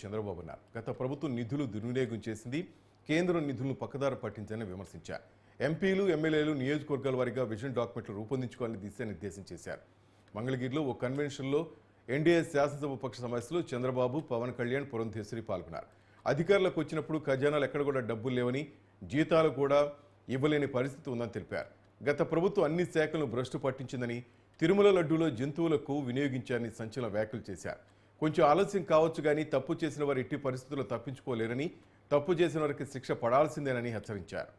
చంద్రబాబు అన్నారు. గత ప్రభుత్వం నిధులు దుర్వినియోగం చేసింది, కేంద్రం నిధులను పక్కదారి పట్టించాలని విమర్శించారు. ఎంపీలు, ఎమ్మెల్యేలు నియోజకవర్గాల వారీగా విజన్ డాక్యుమెంట్లు రూపొందించుకోవాలని దిశానిర్దేశం చేశారు. మంగళగిరిలో ఓ కన్వెన్షన్లో ఎన్డీఏ శాసనసభ పక్ష సమావేశంలో చంద్రబాబు, పవన్ కళ్యాణ్, పురంధేశ్వరి పాల్గొన్నారు. అధికారులకు వచ్చినప్పుడు ఖజానాలు ఎక్కడ కూడా డబ్బులు లేవని, జీతాలు కూడా ఇవ్వలేని పరిస్థితి ఉందని తెలిపారు. గత ప్రభుత్వం అన్ని శాఖలను భ్రష్టు పట్టించిందని, తిరుమల లడ్డూలో జంతువులకు వినియోగించారని సంచలన వ్యాఖ్యలు చేశారు. కొంచెం ఆలస్యం కావచ్చు కానీ తప్పు చేసిన వారు ఎట్టి పరిస్థితుల్లో తప్పించుకోలేరని, తప్పు చేసిన వారికి శిక్ష పడాల్సిందేనని హెచ్చరించారు.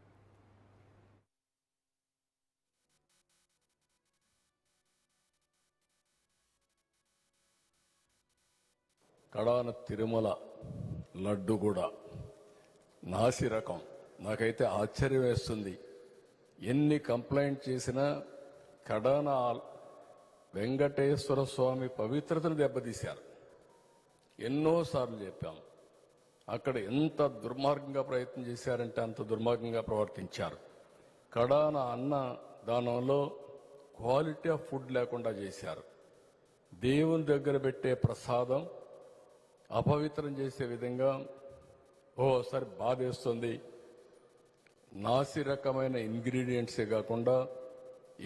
కడాన తిరుమల లడ్డు కూడా నాసి రకం. నాకైతే ఆశ్చర్యం వేస్తుంది. ఎన్ని కంప్లైంట్ చేసినా కడాన వెంకటేశ్వర స్వామి పవిత్రతను దెబ్బతీశారు. ఎన్నోసార్లు చెప్పాం. అక్కడ ఎంత దుర్మార్గంగా ప్రయత్నం చేశారంటే అంత దుర్మార్గంగా ప్రవర్తించారు. కడాన అన్న దానంలో క్వాలిటీ ఆఫ్ ఫుడ్ లేకుండా చేశారు. దేవుని దగ్గర పెట్టే ప్రసాదం అపవిత్రం చేసే విధంగా ఓసారి బాధేస్తుంది. నాసి రకమైన ఇంగ్రీడియంట్సే కాకుండా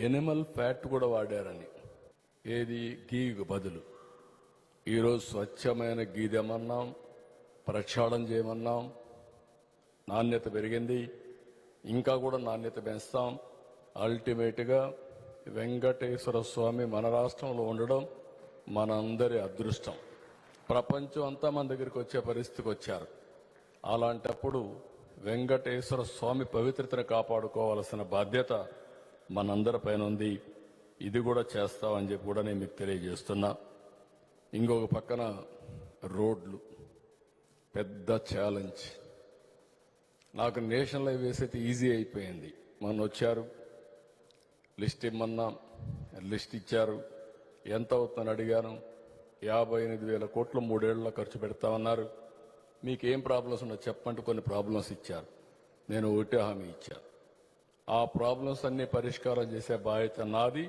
ఎనిమల్ ఫ్యాట్ కూడా వాడారని. ఏది గీకు బదులు ఈరోజు స్వచ్ఛమైన గీ తెమన్నాం, ప్రక్షాళన చేయమన్నాం. నాణ్యత పెరిగింది, ఇంకా కూడా నాణ్యత పెంచుతాం. అల్టిమేట్గా వెంకటేశ్వర స్వామి మన రాష్ట్రంలో ఉండడం మనందరి అదృష్టం. ప్రపంచం అంతా మన దగ్గరికి వచ్చే పరిస్థితికి వచ్చారు. అలాంటప్పుడు వెంకటేశ్వర స్వామి పవిత్రతను కాపాడుకోవాల్సిన బాధ్యత మనందరిపైన ఉంది. ఇది కూడా చేస్తామని చెప్పి కూడా నేను మీకు తెలియజేస్తున్నా. ఇంకొక పక్కన రోడ్లు పెద్ద ఛాలెంజ్. నాకు నేషనల్ హైవేస్ అయితే ఈజీ అయిపోయింది. మొన్న వచ్చారు, లిస్ట్ ఇమ్మన్నా, లిస్ట్ ఇచ్చారు. ఎంత అవుతుందని అడిగాను. 58,000 కోట్లు 3 ఏళ్లలో ఖర్చు పెడతామన్నారు. మీకేం ప్రాబ్లమ్స్ ఉన్నా చెప్పంటే కొన్ని ప్రాబ్లమ్స్ ఇచ్చారు. నేను ఒకటే హామీ ఇచ్చాను. ఆ ప్రాబ్లమ్స్ అన్ని పరిష్కారం చేసే బాధ్యత నాది.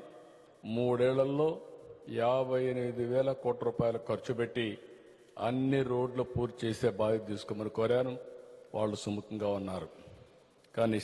3 ఏళ్లలో 58,000 కోట్ల రూపాయలు ఖర్చు పెట్టి అన్ని రోడ్లు పూర్తి చేసే బాధ్యత తీసుకోమని కోరాను. వాళ్ళు సుముఖంగా ఉన్నారు. కానీ